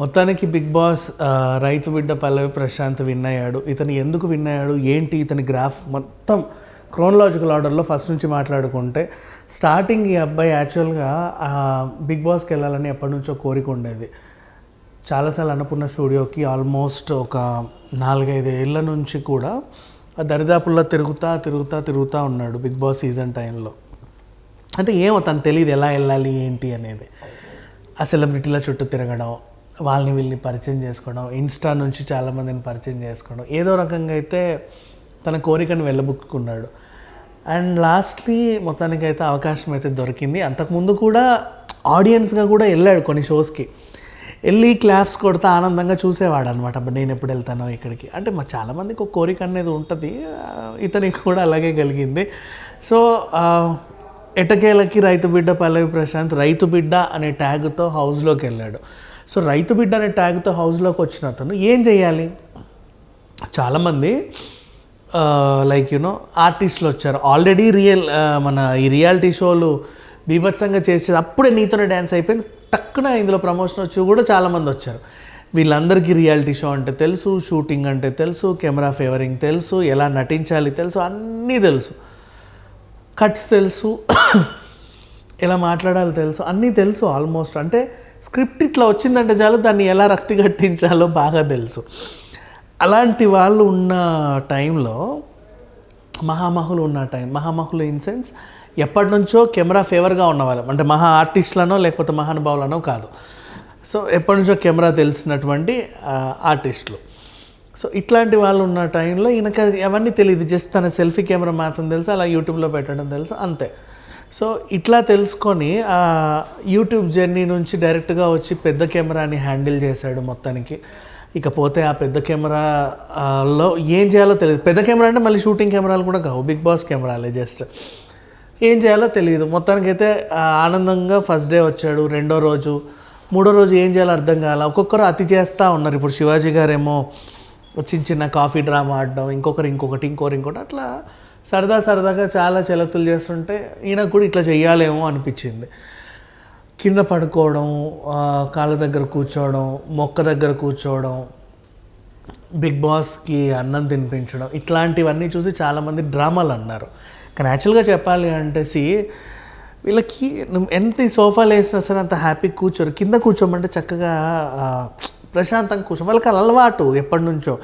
మొత్తానికి big boss రైతు బిడ్డ పల్లవి ప్రశాంత్ విన్ అయ్యాడు. ఇతను ఎందుకు విన్ అయ్యాడు, ఏంటి ఇతని గ్రాఫ్ మొత్తం క్రోనలాజికల్ ఆర్డర్లో ఫస్ట్ నుంచి మాట్లాడుకుంటే, స్టార్టింగ్ ఈ అబ్బాయి యాక్చువల్గా బిగ్ బాస్కి వెళ్ళాలని ఎప్పటి నుంచో కోరిక ఉండేది. చాలాసార్లు అన్నపూర్ణ స్టూడియోకి ఆల్మోస్ట్ ఒక 4-5 ఏళ్ళ నుంచి కూడా దరిదాపుల్లో తిరుగుతూ ఉన్నాడు బిగ్ బాస్ సీజన్ టైంలో. అంటే ఏమో తను తెలియదు ఎలా వెళ్ళాలి ఏంటి అనేది. ఆ సెలబ్రిటీల చుట్టూ తిరగడం, వాళ్ళని వీళ్ళని పరిచయం చేసుకోవడం, ఇన్స్టా నుంచి చాలామందిని పరిచయం చేసుకోవడం, ఏదో రకంగా అయితే తన కోరికను వెళ్ళబుక్కున్నాడు. అండ్ లాస్ట్లీ మొత్తానికైతే అవకాశం అయితే దొరికింది. అంతకుముందు కూడా ఆడియన్స్గా కూడా వెళ్ళాడు కొన్ని షోస్కి, వెళ్ళి క్లాప్స్ కొడితే ఆనందంగా చూసేవాడు అనమాట. అప్పుడు నేను ఎప్పుడు వెళ్తానో ఇక్కడికి అంటే మా చాలామందికి ఒక కోరిక అనేది ఉంటుంది, ఇతనికి కూడా అలాగే కలిగింది. సో ఎటకేలకి రైతు బిడ్డ పల్లవి ప్రశాంత్ రైతు బిడ్డ అనే ట్యాగ్తో హౌస్లోకి వెళ్ళాడు. సో రైతు బిడ్డ అనే ట్యాగ్తో హౌస్లోకి వచ్చిన అతను ఏం చేయాలి? చాలామంది లైక్ ఆర్టిస్టులు వచ్చారు ఆల్రెడీ. మన ఈ రియాలిటీ షోలు బీభత్సంగా చేసేది అప్పుడే నీతోనే డ్యాన్స్ అయిపోయింది, టక్కున ఇందులో ప్రమోషన్ వచ్చి కూడా చాలామంది వచ్చారు. వీళ్ళందరికీ రియాలిటీ షో అంటే తెలుసు, షూటింగ్ అంటే తెలుసు, కెమెరా ఫేవరింగ్ తెలుసు, ఎలా నటించాలి తెలుసు, అన్నీ తెలుసు, కట్స్ తెలుసు, ఎలా మాట్లాడాలి తెలుసు, అన్నీ తెలుసు ఆల్మోస్ట్. అంటే స్క్రిప్ట్ ఇట్లా వచ్చిందంటే చాలు దాన్ని ఎలా రక్తి కట్టించాలో బాగా తెలుసు. అలాంటి వాళ్ళు ఉన్న టైంలో మహామహులు ఇన్ సెన్స్ ఎప్పటి నుంచో కెమెరా ఫేవర్గా ఉన్నవాళ్ళం, అంటే మహా ఆర్టిస్టులనో లేకపోతే మహానుభావులనో కాదు. సో ఎప్పటి నుంచో కెమెరా తెలిసినటువంటి ఆర్టిస్టులు. సో ఇట్లాంటి వాళ్ళు ఉన్న టైంలో ఈయనకి అవన్నీ తెలియదు, జస్ట్ తన సెల్ఫీ కెమెరా మాత్రం తెలుసు, అలా యూట్యూబ్లో పెట్టడం తెలుసు, అంతే. సో ఇట్లా తెలుసుకొని యూట్యూబ్ జర్నీ నుంచి డైరెక్ట్గా వచ్చి పెద్ద కెమెరాని హ్యాండిల్ చేశాడు మొత్తానికి. ఇకపోతే ఆ పెద్ద కెమెరాలో ఏం చేయాలో తెలియదు. పెద్ద కెమెరా అంటే మళ్ళీ షూటింగ్ కెమెరాలు కూడా కావు, బిగ్ బాస్ కెమెరాలే. జస్ట్ ఏం చేయాలో తెలియదు. మొత్తానికైతే ఆనందంగా ఫస్ట్ డే వచ్చాడు. రెండో రోజు, మూడో రోజు ఏం చేయాలో అర్థం కాల. ఒక్కొక్కరు అతి చేస్తూ ఉన్నారు. ఇప్పుడు శివాజీ గారేమో చిన్న కాఫీ డ్రామా ఆడడం, ఇంకొకటి అట్లా సరదాగా చాలా చలతులు చేస్తుంటే ఈయనకు కూడా ఇట్లా చెయ్యాలేమో అనిపించింది. కింద పడుకోవడం, కాళ్ళ దగ్గర కూర్చోవడం, మొక్క దగ్గర కూర్చోవడం, బిగ్ బాస్కి అన్నం తినిపించడం, ఇట్లాంటివన్నీ చూసి చాలామంది డ్రామాలు అన్నారు. కానీ యాక్చువల్గా చెప్పాలి అంటే వీళ్ళకి ఎంత సోఫాలు వేసినా సరే అంత హ్యాపీ కూర్చోరు. కింద కూర్చోమంటే చక్కగా ప్రశాంతంగా కూర్చో, వాళ్ళకి అలవాటు ఎప్పటి నుంచో.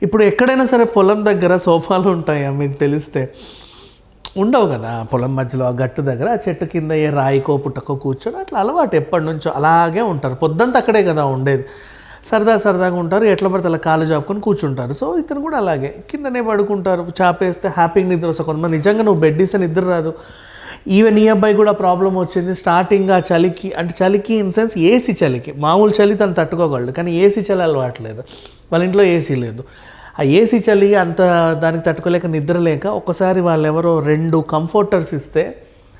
ఇప్పుడు ఎక్కడైనా సరే పొలం దగ్గర సోఫాలు ఉంటాయా మీకు తెలిస్తే? ఉండవు కదా. పొలం మధ్యలో ఆ గట్టు దగ్గర ఆ చెట్టు కింద ఏ రాయికో పుట్టకో కూర్చొని అట్లా అలవాటు ఎప్పటి నుంచో అలాగే ఉంటారు. పొద్దుంతా అక్కడే కదా ఉండేది, సరదాగా ఉంటారు, ఎట్లా పడితే అలా కాలు చాపుకొని కూర్చుంటారు. సో ఇతను కూడా అలాగే కిందనే పడుకుంటారు, చాపేస్తే హ్యాపీగా నిద్ర వస్తుంది. కొంతమంది నిజంగా నువ్వు బెడ్ ఇస్తే నిద్ర రాదు. ఈవెన్ ఈ అబ్బాయి కూడా ప్రాబ్లం వచ్చింది స్టార్టింగ్. ఆ చలికి, అంటే చలికి ఇన్ సెన్స్ ఏసీ చలికి, మామూలు చలి తను తట్టుకోగలడు, కానీ ఏసీ చలి అలవాట్లేదు, వాళ్ళ ఇంట్లో ఏసీ లేదు. ఆ ఏసీ చలి అంత దానికి తట్టుకోలేక నిద్ర లేక ఒకసారి వాళ్ళు ఎవరో 2 కంఫర్టర్స్ ఇస్తే,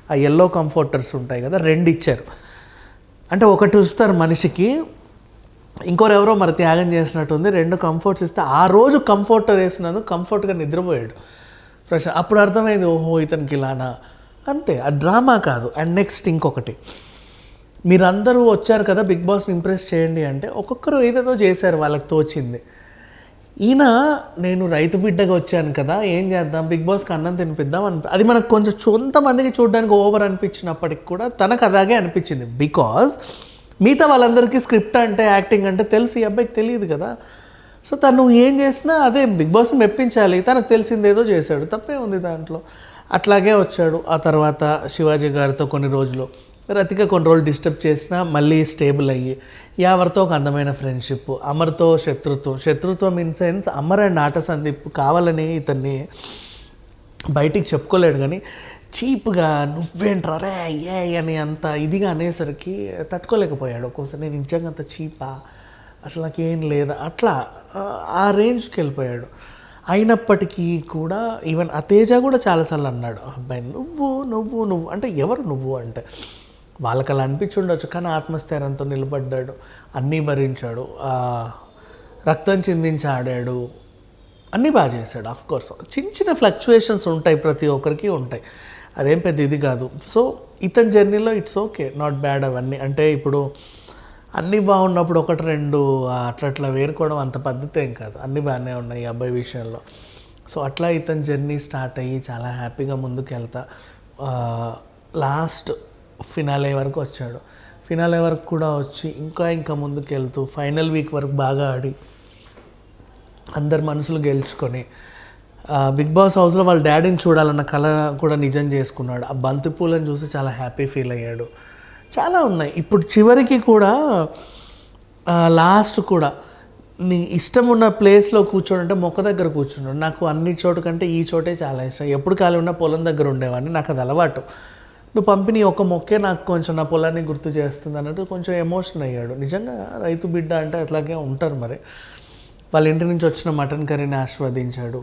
ఆ ఎల్లో కంఫర్టర్స్ ఉంటాయి కదా, 2 ఇచ్చారు. అంటే ఒకటి ఇస్తారు మనిషికి, ఇంకోరు ఎవరో మరి త్యాగం చేసినట్టుంది. 2 కంఫర్ట్స్ ఇస్తే ఆ రోజు కంఫర్టర్ వేసినందుకు కంఫర్ట్గా నిద్రపోయాడు ఫ్రెష్. అప్పుడు అర్థమైంది, ఓహో ఇతనికి ఇలానా, అంతే. ఆ డ్రామా కాదు. అండ్ నెక్స్ట్ ఇంకొకటి, మీరందరూ వచ్చారు కదా బిగ్ బాస్ని ఇంప్రెస్ చేయండి అంటే, ఒక్కొక్కరు ఏదేదో చేశారు వాళ్ళకి తోచింది. ఈయన నేను రైతు బిడ్డగా వచ్చాను కదా, ఏం చేద్దాం, బిగ్ బాస్కి అన్నం తినిపిద్దాం అది మనకు కొంచెం కొంతమందికి చూడడానికి ఓవర్ అనిపించినప్పటికి కూడా తనకు అలాగే అనిపించింది. బికాజ్ మిగతా వాళ్ళందరికీ స్క్రిప్ట్ అంటే, యాక్టింగ్ అంటే తెలుసు, ఈ అబ్బాయికి తెలియదు కదా. సో తను ఏం చేసినా అదే బిగ్ బాస్ని మెప్పించాలి, తనకు తెలిసిందేదో చేశాడు, తప్పే ఉంది దాంట్లో. అట్లాగే వచ్చాడు. ఆ తర్వాత శివాజీ గారితో కొన్ని రోజులు, రతిక కొన్ని రోజులు డిస్టర్బ్ చేసినా మళ్ళీ స్టేబుల్ అయ్యి, యావర్తో ఒక అందమైన ఫ్రెండ్షిప్, అమర్తో శత్రుత్వం ఇన్ సెన్స్ అమర్ అండ్ ఆట సందీప్ కావాలని ఇతన్ని బయటికి చెప్పుకోలేడు, కానీ చీప్గా నువ్వేంట్రా రే ఏ అని అంత ఇదిగా అనేసరికి తట్టుకోలేకపోయాడు. ఒక్కోసారి నేను నిజంగా అంత చీపా, అసలు నాకేం లేదా, అట్లా ఆ రేంజ్కి వెళ్ళిపోయాడు. అయినప్పటికీ కూడా ఈవెన్ ఆ తేజ కూడా చాలాసార్లు అన్నాడు, అబ్బాయి నువ్వు అంటే ఎవరు నువ్వు అంటే, వాళ్ళకి అలా అనిపించుండొచ్చు, కానీ ఆత్మస్థైర్యంతో నిలబడ్డాడు, అన్నీ భరించాడు, రక్తం చిందించి ఆడాడు, అన్నీ బాగా చేశాడు. ఆఫ్కోర్స్ చిన్న ఫ్లక్చుయేషన్స్ ఉంటాయి, ప్రతి ఒక్కరికి ఉంటాయి, అదేం పెద్ద ఇది కాదు. సో ఇతని జర్నీలో ఇట్స్ ఓకే, నాట్ బ్యాడ్ అవన్నీ. అంటే ఇప్పుడు అన్నీ బాగున్నప్పుడు ఒకటి రెండు అట్లా వేరుకోవడం అంత పద్ధతి ఏం కాదు, అన్నీ బాగానే ఉన్నాయి ఈ అబ్బాయి విషయంలో. సో అట్లా ఇతని జర్నీ స్టార్ట్ అయ్యి చాలా హ్యాపీగా ముందుకు వెళ్తా లాస్ట్ ఫినాలే వరకు వచ్చాడు. ఫినాలే వరకు కూడా వచ్చి ఇంకా ముందుకు వెళ్తూ ఫైనల్ వీక్ వరకు బాగా ఆడి అందరి మనసులు గెలుచుకొని బిగ్ బాస్ హౌస్లో వాళ్ళ డాడీని చూడాలన్న కళ కూడా నిజం చేసుకున్నాడు. ఆ బంతిపూలను చూసి చాలా హ్యాపీ ఫీల్ అయ్యాడు. చాలా ఉన్నాయి. ఇప్పుడు చివరికి కూడా లాస్ట్ కూడా నీ ఇష్టం ఉన్న ప్లేస్లో కూర్చోడంటే మొక్క దగ్గర కూర్చున్నాడు. నాకు అన్ని చోటు కంటే ఈ చోటే చాలా ఇష్టం. ఎప్పుడు ఖాళీ ఉన్న పొలం దగ్గర ఉండేవాడిని, నాకు అది అలవాటు. నువ్వు పంపిణీ ఒక మొక్కే నాకు కొంచెం నా పొలాన్ని గుర్తు చేస్తుంది అన్నట్టు కొంచెం ఎమోషన్ అయ్యాడు. నిజంగా రైతు బిడ్డ అంటే అట్లాగే ఉంటారు. మరి వాళ్ళ ఇంటి నుంచి వచ్చిన మటన్ కర్రీని ఆస్వాదించాడు.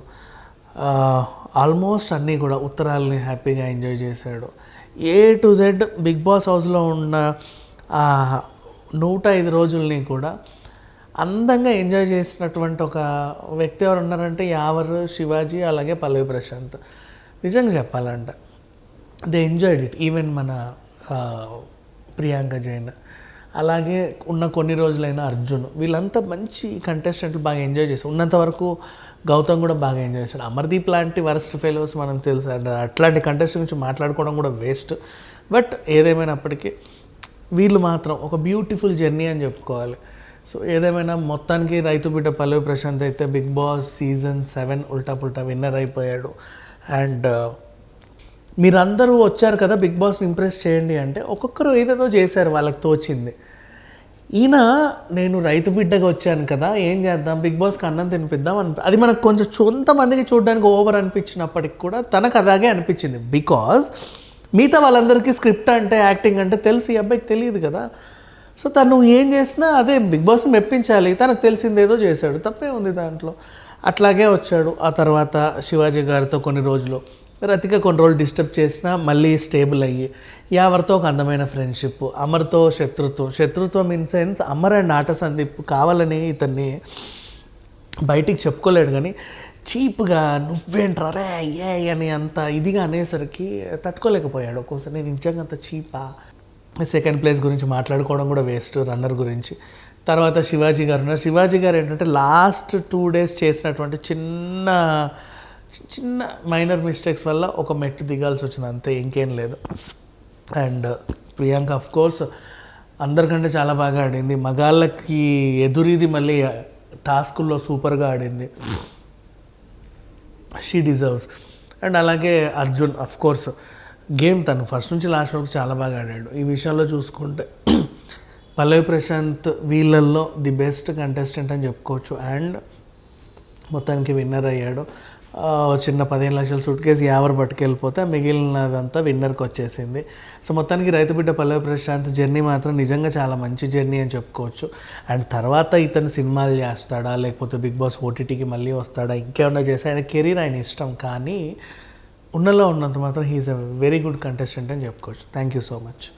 ఆల్మోస్ట్ అన్నీ కూడా ఉత్తరాలని హ్యాపీగా ఎంజాయ్ చేశాడు. A to Z Bigg Boss హౌస్లో ఉన్న 105 రోజుల్ని కూడా అందంగా ఎంజాయ్ చేసినటువంటి ఒక వ్యక్తి ఎవరు ఉన్నారంటే యావర్, శివాజీ, అలాగే పల్లవి ప్రశాంత్. నిజంగా చెప్పాలంటే దే ఎంజాయ్డ్ ఇట్. ఈవెన్ మన ప్రియాంక జైన్, అలాగే ఉన్న కొన్ని రోజులైన అర్జున్, వీళ్ళంతా మంచి కంటెస్టెంట్లు బాగా ఎంజాయ్ చేశారు. ఉన్నంతవరకు గౌతమ్ కూడా బాగా ఎంజాయ్ చేశాడు. అమర్దీప్ లాంటి వరస్ట్ ఫెలోస్ మనం తెలుసు, అట్లాంటి కంటెస్టెంట్ గురించి మాట్లాడుకోవడం కూడా వేస్ట్. బట్ ఏదేమైనప్పటికీ వీళ్ళు మాత్రం ఒక బ్యూటిఫుల్ జర్నీ అని చెప్పుకోవాలి. సో ఏదేమైనా మొత్తానికి రైతు బిడ్డ పల్లవి ప్రశాంత్ అయితే బిగ్ బాస్ సీజన్ 7 ఉల్టా పుల్టా విన్నర్ అయిపోయాడు. అండ్ మీరందరూ వచ్చారు కదా బిగ్ బాస్ని ఇంప్రెస్ చేయండి అంటే ఒక్కొక్కరు ఏదేదో చేశారు వాళ్ళకి తోచింది. ఈయన నేను రైతు బిడ్డగా వచ్చాను కదా, ఏం చేద్దాం, బిగ్ బాస్కి అన్నం తినిపిద్దాం అది మనకు కొంచెం కొంతమందికి చూడడానికి ఓవర్ అనిపించినప్పటికి కూడా తనకు అలాగే అనిపించింది. బికాజ్ మిగతా వాళ్ళందరికీ స్క్రిప్ట్ అంటే యాక్టింగ్ అంటే తెలుసు, ఈ అబ్బాయికి తెలియదు కదా. సో తను ఏం చేసినా అదే బిగ్ బాస్ని మెప్పించాలి, తనకు తెలిసిందేదో చేశాడు, తప్పే ఉంది దాంట్లో. అట్లాగే వచ్చాడు. ఆ తర్వాత శివాజీ గారితో కొన్ని రోజులు, రతిక కొన్ని రోజులు డిస్టర్బ్ చేసినా మళ్ళీ స్టేబుల్ అయ్యి, యావర్తో ఒక అందమైన ఫ్రెండ్షిప్, అమర్తో శత్రుత్వం ఇన్ సెన్స్ అమర్ అండ్ ఆట సందీప్ కావాలని ఇతన్ని బయటికి చెప్పుకోలేడు కానీ చీప్గా నువ్వేంట్రా రే అయ్యే అని అంత ఇదిగా అనేసరికి తట్టుకోలేకపోయాడు. ఒక్కోసారి నేను నిజంగా అంత చీపా. సెకండ్ ప్లేస్ గురించి మాట్లాడుకోవడం కూడా వేస్ట్, రన్నర్ గురించి. తర్వాత శివాజీ గారు ఉన్నారు. శివాజీ గారు ఏంటంటే లాస్ట్ 2 days చేసినటువంటి చిన్న మైనర్ మిస్టేక్స్ వల్ల ఒక మెట్టు దిగాల్సి వచ్చింది, అంతే, ఇంకేం లేదు. అండ్ ప్రియాంక ఆఫ్ కోర్స్ అందరికంటే చాలా బాగా ఆడింది. మగాళ్ళకి ఎదురీది మళ్ళీ టాస్కుల్లో సూపర్గా ఆడింది. She deserves. అండ్ అలాగే అర్జున్ ఆఫ్ కోర్స్ గేమ్ తను ఫస్ట్ నుంచి లాస్ట్ వరకు చాలా బాగా ఆడాడు. ఈ విషయంలో చూసుకుంటే పల్లవి ప్రశాంత్ వీళ్ళల్లో ది బెస్ట్ కంటెస్టెంట్ అని చెప్పుకోవచ్చు. అండ్ మొత్తానికి విన్నర్ అయ్యాడు. చిన్న 15 లక్షల సూట్ కేసు యావర్ పట్టుకెళ్ళిపోతే మిగిలినదంతా విన్నర్కి వచ్చేసింది. సో మొత్తానికి రైతు బిడ్డ పల్లవి ప్రశాంత్ జర్నీ మాత్రం నిజంగా చాలా మంచి జర్నీ అని చెప్పుకోవచ్చు. అండ్ తర్వాత ఇతను సినిమాలు చేస్తాడా, లేకపోతే బిగ్ బాస్ ఓటీటీకి మళ్ళీ వస్తాడా, ఇంకేమన్నా చేస్తే ఆయన కెరీర్ ఆయన ఇష్టం, కానీ ఉన్నలో ఉన్నంత మాత్రం he's a very good contestant అని చెప్పుకోవచ్చు. Thank you so much.